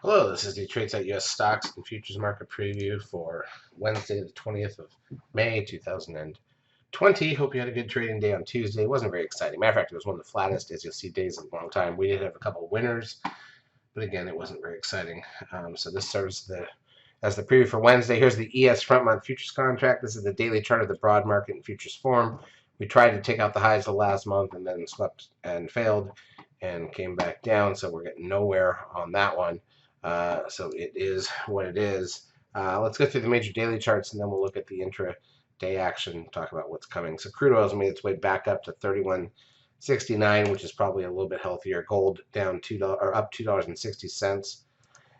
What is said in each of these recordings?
Hello, this is the TradeSite US Stocks and Futures Market Preview for Wednesday, the 20th of May, 2020. Hope you had a good trading day on Tuesday. It wasn't very exciting. Matter of fact, it was one of the flattest, as you'll see, days in a long time. We did have a couple of winners, but again, it wasn't very exciting. So this serves as the preview for Wednesday. Here's the ES front month futures contract. This is the daily chart of the broad market in futures form. We tried to take out the highs of last month and then swept and failed and came back down, so we're getting nowhere on that one. So it is what it is. Let's go through the major daily charts and then we'll look at the intraday action, talk about what's coming. So crude oil's made its way back up to 31.69, which is probably a little bit healthier. Gold down $2 or up $2.60.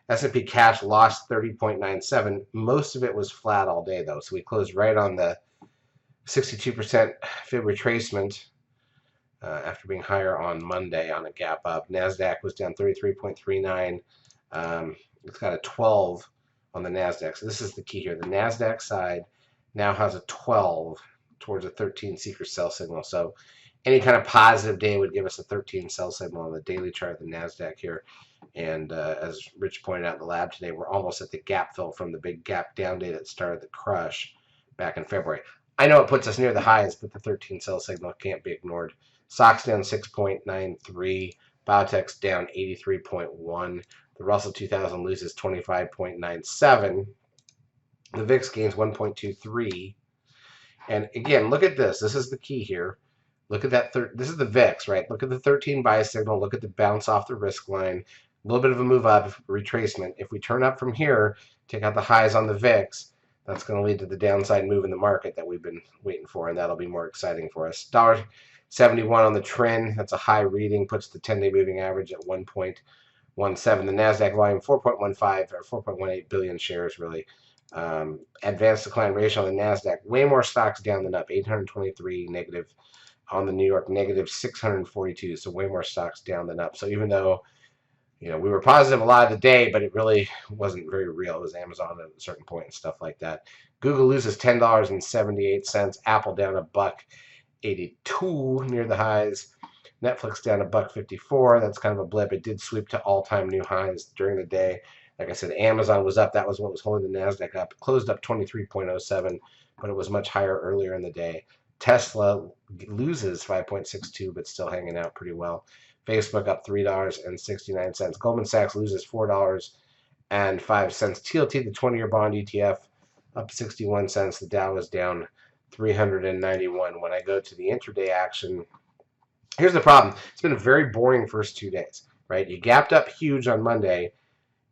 S&P cash lost 30.97. Most of it was flat all day though, so we closed right on the 62% fib retracement after being higher on Monday on a gap up. Nasdaq was down 33.39. It's got a 12 on the Nasdaq. So this is the key here. The Nasdaq side now has a 12 towards a 13 seeker sell signal. So any kind of positive day would give us a 13 sell signal on the daily chart of the Nasdaq here. And as Rich pointed out in the lab today, we're almost at the gap fill from the big gap down day that started the crush back in February. I know it puts us near the highs, but the 13 sell signal can't be ignored. Stocks down 6.93. Biotech's down 83.1. The Russell 2000 loses 25.97. The VIX gains 1.23. And again, look at this. This is the key here. Look at that. This is the VIX, right? Look at the 13 buy signal. Look at the bounce off the risk line. A little bit of a move up, retracement. If we turn up from here, take out the highs on the VIX, that's going to lead to the downside move in the market that we've been waiting for, and that'll be more exciting for us. $1.71 on the trend. That's a high reading. Puts the 10-day moving average at 1.17. The Nasdaq volume 4.15 or 4.18 billion shares really. Advanced decline ratio on the Nasdaq. Way more stocks down than up. 823 negative on the New York, negative 642. So way more stocks down than up. So even though we were positive a lot of the day, but it really wasn't very real. It was Amazon at a certain point and stuff like that. Google loses $10.78. Apple down $1.82 near the highs. Netflix down $1.54. That's kind of a blip. It did sweep to all-time new highs during the day. Like I said, Amazon was up. That was what was holding the Nasdaq up. It closed up 23.07, but it was much higher earlier in the day. Tesla loses 5.62, but still hanging out pretty well. Facebook up $3.69. Goldman Sachs loses $4.05. TLT, the 20-year bond ETF, up 61 cents. The Dow is down 391. When I go to the intraday action, here's the problem. It's been a very boring first 2 days, right? You gapped up huge on Monday.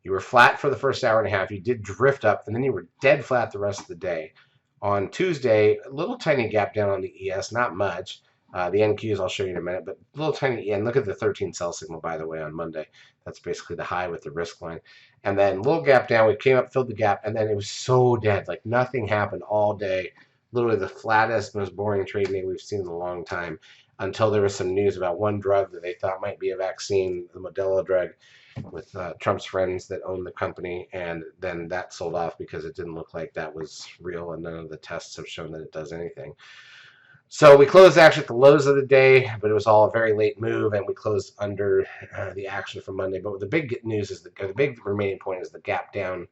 You were flat for the first hour and a half. You did drift up, and then you were dead flat the rest of the day. On Tuesday, a little tiny gap down on the ES, not much. The NQs I'll show you in a minute, but a little tiny. And look at the 13 sell signal, by the way, on Monday. That's basically the high with the risk line. And then a little gap down. We came up, filled the gap, and then it was so dead. Like nothing happened all day. Literally the flattest, most boring trading day we've seen in a long time, until there was some news about one drug that they thought might be a vaccine, the Modelo drug, with Trump's friends that own the company, and then that sold off because it didn't look like that was real, and none of the tests have shown that it does anything. So we closed actually at the lows of the day, but it was all a very late move, and we closed under the action from Monday. But the big news is the big remaining point is the gap down,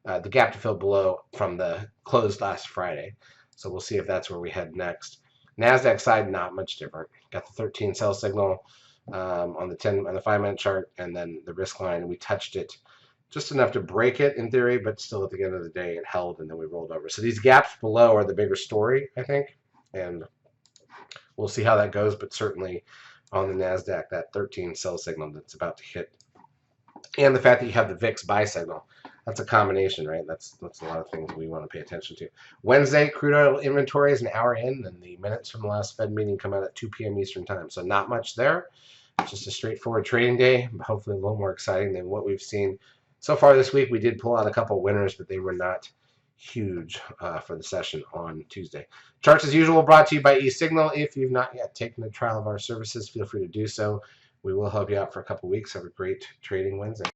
the gap to fill below from the close last Friday. So we'll see if that's where we head next. Nasdaq side, not much different. Got the 13 sell signal on the 5-minute chart, and then the risk line. We touched it just enough to break it in theory, but still at the end of the day it held, and then we rolled over. So these gaps below are the bigger story, I think, and we'll see how that goes. But certainly on the Nasdaq, that 13 sell signal that's about to hit, and the fact that you have the VIX buy signal, that's a combination, right? That's a lot of things we want to pay attention to. Wednesday, crude oil inventory is an hour in, and the minutes from the last Fed meeting come out at 2 p.m. Eastern time. So not much there. Just a straightforward trading day, hopefully a little more exciting than what we've seen so far this week. We did pull out a couple winners, but they were not huge for the session on Tuesday. Charts as usual brought to you by eSignal. If you've not yet taken a trial of our services, feel free to do so. We will help you out for a couple weeks. Have a great trading Wednesday.